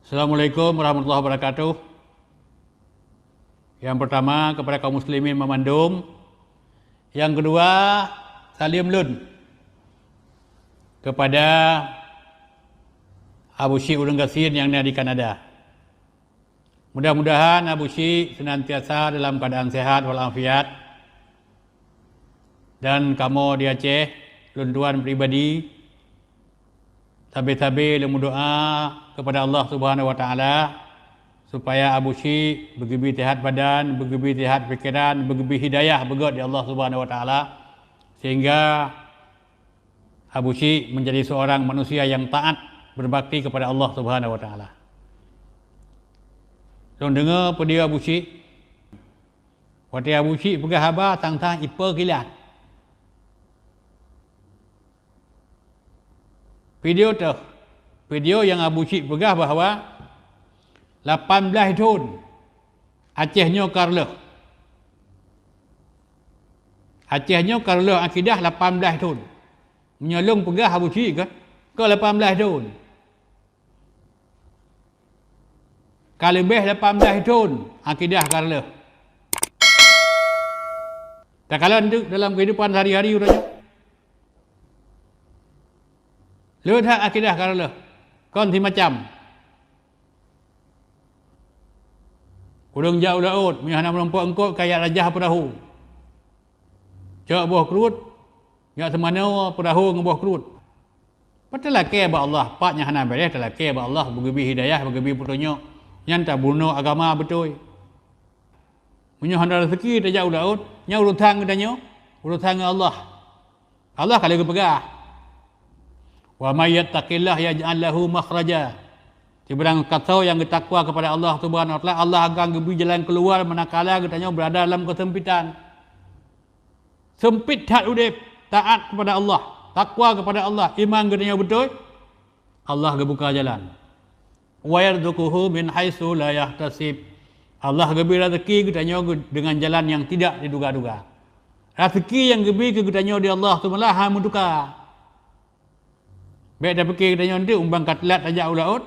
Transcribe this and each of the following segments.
Assalamualaikum warahmatullahi wabarakatuh. Yang pertama kepada kaum muslimin memandum. Yang kedua, salim lun kepada Abu Syik Udang Gasin yang ada di Kanada. Mudah-mudahan Abu Syik senantiasa dalam keadaan sehat walafiat. Dan kamu di Aceh, lun tuan pribadi, tabe-tabe lemu doa kepada Allah Subhanahu wa taala supaya Abu Syik bergebi sihat badan, bergebi sihat fikiran, bergebi hidayah begot di Allah Subhanahu wa taala sehingga Abu Syik menjadi seorang manusia yang taat berbakti kepada Allah Subhanahu wa taala. Tong dengar pada Abu Syik. Waktu Abu Syik pegah habar tentang ipa kilat. Video yang Abu Syik pegah bahawa 18 tahun Acehnya Karla akidah 18 tahun. Menyolong pegah Abu Syik ke 18 tahun. Kalau lebih 18 tahun akidah Karla. Tak kala dalam kehidupan sehari-hari urangnya. Lihat akidah Karla. Kon si macam. Urang jauh laut, miana melompat engkau kayak rajah perahu. Cak buah kerut, ya semana perahu dengan buah kerut. Patalah ke ba Allah, paknya hana beres telah ke ba Allah bergebi hidayah, bergebi putunya. Yang tak bunuh agama betul. Punya handa rezeki tak jauh laut, nya urutan katanya, urutan Allah. Allah kalau kepegah. Wa may yattaqillah yaj'al lahu makhraja. Seberang kata yang bertakwa kepada Allah Subhanahu wa taala, Allah akan beri jalan keluar manakala katanya berada dalam kesempitan. Sempit hati udip, taat kepada Allah, takwa kepada Allah, iman katanya betul, Allah buka jalan. Wa yarzuquhu min haitsu la yahtasib. Allah beri rezeki katanya dengan jalan yang tidak diduga-duga. Rezeki yang beri katanya di Allah Subhanahu wa taala menduka. Baik dah fikir katanya nanti umbang katelat saja ulaut.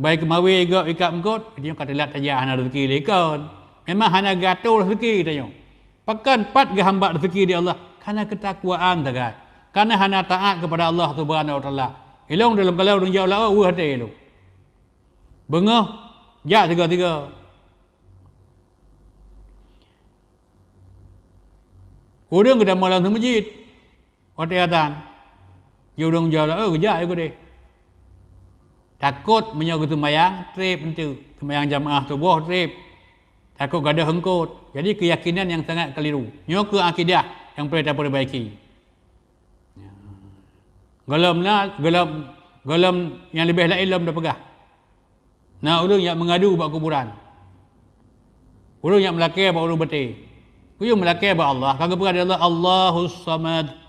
Baik kemawi juga ikat mengkot, katanya katelat saja hana rezeki lekon. Memang hana gatul rezeki katanya. Pakan pat ke hamba rezeki di Allah karena ketakwaan tagat. Karena hana taat kepada Allah Subhanahu wa taala. Ilong dalam kalau orang jauh laut hati elok. Bengah ja tiga-tiga. Udang kita malam di masjid. Waktu adzan. Dia udang jalan, kerja aku deh. Takut menyokong semayang, trip itu. Semayang jamaah subuh, trip. Takut gada hengkut. Jadi keyakinan yang sangat keliru. Nyokong akidah yang perlu diperbaiki. Galam yang lebih lain dah pegah. Nah, orang yang mengadu buat kuburan. Orang yang melakir buat orang betul. Orang melakir buat Allah. Kalau pegah Allah, Allahus Samad.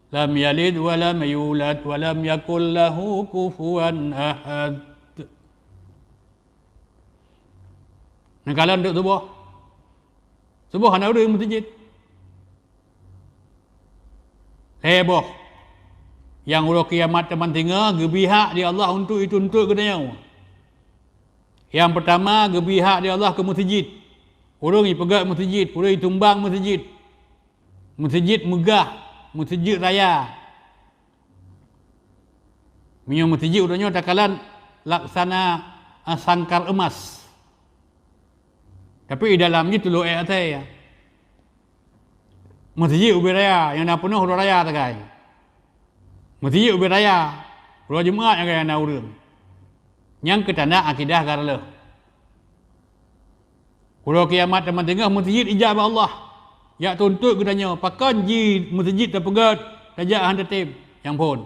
Lam yalid wa lam yulad wa lam yakul lahu kufuwan ahad. Nah, kalau untuk subuh hana ada yang masjid. Heboh. Yang ulah kiamat teman tinggal, gebihak di Allah untuk itu untuk katanya. Yang pertama, gebihak di Allah ke masjid. Orang yang pegang masjid, orang yang tumbang masjid. Masjid megah. Masjid raya. Minyak masjid udahnya takalan laksana sangkar emas. Tapi di dalamnya tu loe atas ya. Masjid ubi raya yang nak penuh hulu raya takai. Masjid ubi raya hulu Jumaat yang kaya nak urang. Yang ketanda akidah karla. Hulu kiamat teman tengah masjid ijabah Allah. Ya tuntut katanya, pakan ji masjid terpegat, tajak handa tim yang pun.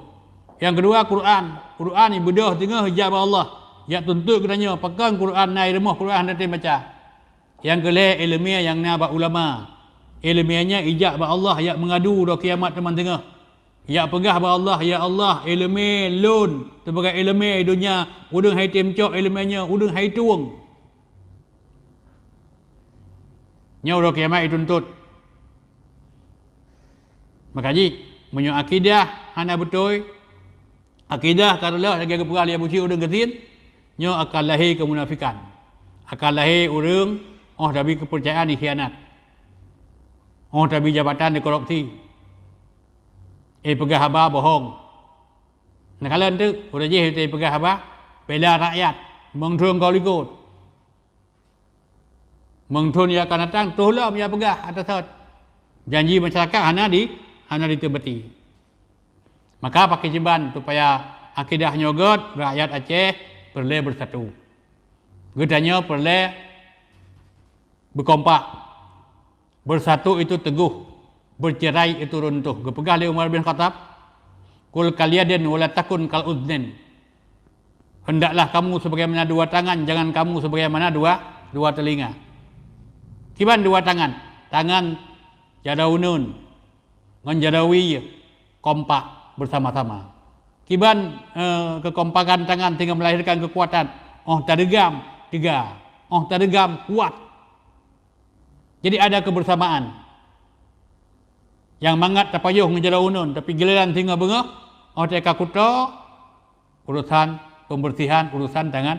Yang kedua Quran yang bedah tengah hijab Allah. Ya tuntut katanya, pakan Quran naik remah Quran handa tim baca. Yang kelih ilmiah yang nabak ulama. Ilmiahnya ijab Allah, ya mengadu dah kiamat teman tengah. Ya pegah Allah, ya Allah ilmi lun, sebagai ilmi dunia, udang hai tim cok ilmiahnya, udang hai tuang. Nya dah kiamat dituntut. Makanya menyo akidah hana betul. Akidah karena lagi ke perali Abu Syik Udang Gasin. nyo akan lahir kemunafikan. Akan lahir urang tapi kepercayaan dikhianat. Tapi jabatan dikorupsi. Pegang khabar bohong. Nah kalian tu, udah je pegang khabar, bela rakyat, mengthun kau likut. Mengthun yang akan datang, tuhlah dia pegang atas janji masyarakat hana ditebati. Maka pakai jeban supaya akidah nyogot rakyat Aceh perlu bersatu. Gedanya perlu berkompak. Bersatu itu teguh, bercerai itu runtuh. Gepegah oleh Umar bin Khattab, kul kaliyadin wala takun kal udnin. Hendaklah kamu sebagaimana dua tangan, jangan kamu sebagaimana dua telinga. Kiban dua tangan? Tangan jadaunun, ngan jadawi kompak bersama-sama. Kiban kekompakan tangan tinggal melahirkan kekuatan. Tadegam, tiga. Tadegam, kuat. Jadi ada kebersamaan. Yang mangat tapayuh ngejadaunun, tapi giliran tinggal bengah, teka kuto, urusan pembersihan, urusan dengan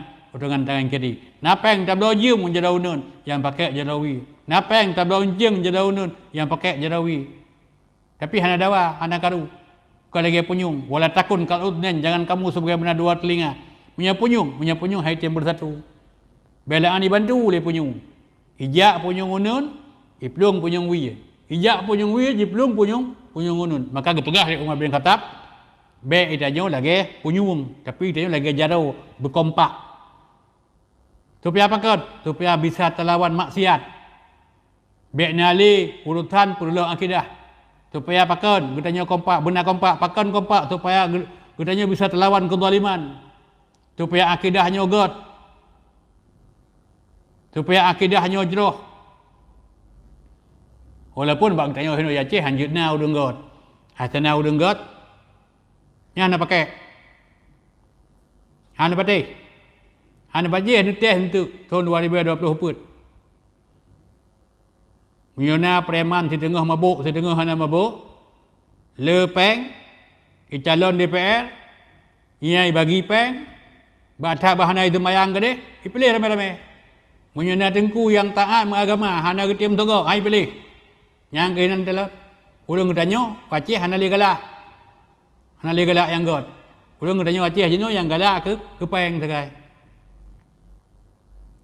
tangan kiri. Napeng tablo jum jadaunun, yang pakai jadawi. Napeng tablo jeng jadaunun, yang pakai jadawi. Tapi hana dawa, hana karu. Kau lagi punyung, wala takun kal udnen, jangan kamu sebagaimana dua telinga. Punya punyung hai tim bersatu. Belaan dibantu oleh punyung. Ijak punyung unun, iplung punyung wi. Ijak punyung wi, iplung punyung unun. Maka gepegah oleh Umar bin Khattab, be itanyo lagi punyung, tapi itanyo lagi jaro berkompak. Supaya apa kan? Supaya bisa terlawan maksiat. Be nali urutan perlu akidah. Supaya apa kan? Gutanya kompak, benar kompak, pakan kompak supaya gutanya bisa terlawan kezaliman. Supaya akidahnya got. Supaya akidahnya jeroh. Walaupun bang tanya hino Aceh hanjutna udung got. Hasana udung got. Yang nak pakai. Hana patih. Hana bajih ni teh untuk tahun 2020 put. Miona preman setengah mabuk, setengah hana mabuk. Lepeng. Calon DPR. Iai bagi peng. Batak bahana itu mayang gede. Ipilih ramai-ramai. Miona tengku yang taat mengagama. Hana ketim togok. Hai pilih. Yang kainan telah. Ulung ketanya. Aceh hana li galak. Hana li galak yang got. Ulung ketanya Aceh jenuh yang galak ke peng sekai.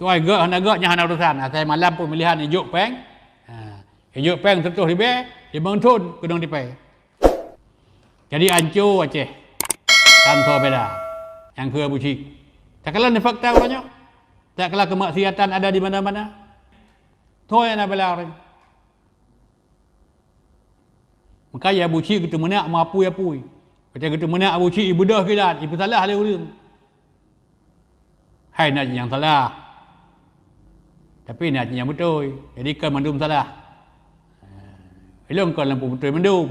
Tuai gak, hana gaknya hana urusan. Saya malam pemilihan ijuk peng. Ijuk peng tertuh di be, di bangtun, kedong di peng. Jadi ancur Aceh. Tanpa beda. Yang ke bucik. Tak kalah ni fakta banyak. Tak kalah kemaksiatan ada di mana-mana. Toy nak bela orang. Maka ya bucik kita menak mapu-apui. Kita menak bucik ibu dah kilat, ibu salah le ulun. Hai nak yang salah. Tapi nak yang betul. Jadi kan mandum salah. Ilung kan lampu betul mandum.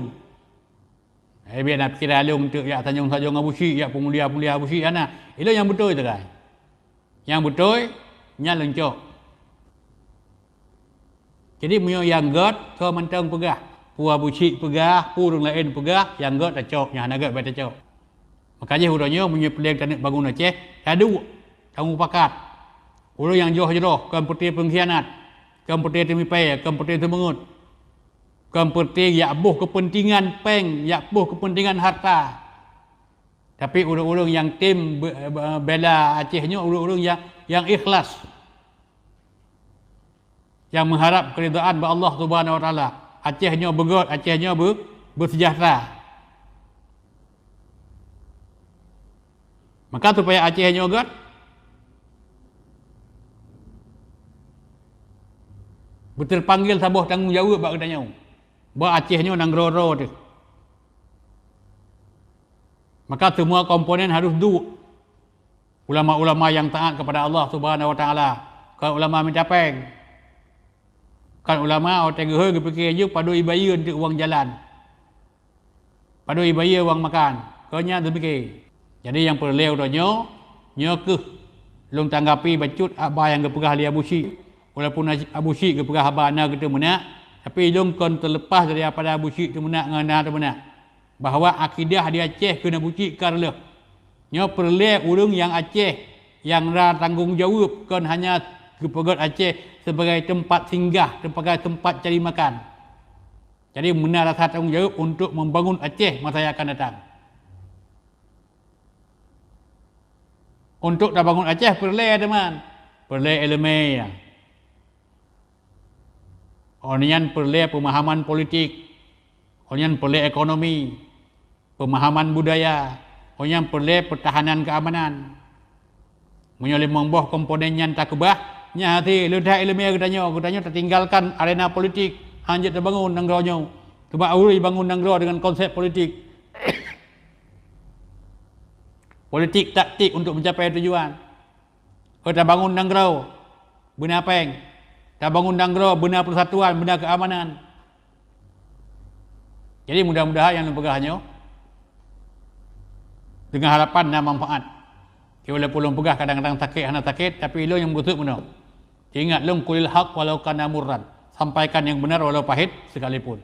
Biar nak kira ilung untuk ya tanjung-tanjung abusi, ya pemulia-pemulia abusi ana. Ilung yang betul tu kan. Yang betul nya lencok. Jadi munyo yang got so mentang pegah. Pu abusi pegah, pu orang lain pegah, yang got tak cok, yang naga baca cok. Makanya huranya munyo peling tanah bangun Aceh, adu tanggung pakat. Orang yang joh-joh, kan putih pengkhianat, kan putih temipai, kan putih temengut. Kan putih yakbuh kepentingan peng, yakbuh kepentingan harta. Tapi orang-orang yang tim bela Acehnya, orang-orang yang ikhlas. Yang mengharap keridaan by Allah Subhanahu Wa Taala. Acehnya bergot, Acehnya bersejahtera. Maka supaya Acehnya bergot, betul panggil sabuh tanggungjawab bak katanya. Ba Acehnya nang roro tu. Maka semua komponen harus duduk. Ulama-ulama yang taat kepada Allah Subhanahu Wa Taala. Kan ulama mencapeng. Kan ulama orang tengah ke fikir je padu ibaya untuk uang jalan. Padu ibaya uang makan. Kanya tu fikir. Jadi yang perlu tonyo nyokeh long tanggapi bacut abah yang kepegah li abusi. Walaupun abusi kepegah abah ana kita menak, tapi long kon terlepas daripada abusi tu menak ngana tu menak. Bahawa akidah di Aceh kena buci karle. Nyo perlu urang yang Aceh yang ra tanggungjawab kan hanya kepegat Aceh sebagai tempat singgah, sebagai tempat cari makan. Jadi benar rasa tanggungjawab untuk membangun Aceh masa yang akan datang. Untuk dah bangun Aceh perlu teman, perlu elemen ya. Orang perlu pemahaman politik, orang perlu ekonomi, pemahaman budaya, orang perlu pertahanan keamanan. Menyoleh membuah komponen yang tak kebah, nyati ledah elemen katanya tertinggalkan arena politik, hanya terbangun negara. Sebab awal bangun negara dengan konsep politik. Politik taktik untuk mencapai tujuan. Kita bangun negara, benar peng. Kita bangun negara, benar persatuan, benar keamanan. Jadi mudah-mudahan yang lepegahnya dengan harapan dan manfaat. Walaupun long pegah kadang-kadang sakit, hana sakit, tapi lo yang betul benar. Ingat long kulil haq walau kana murran. Sampaikan yang benar walau pahit sekalipun.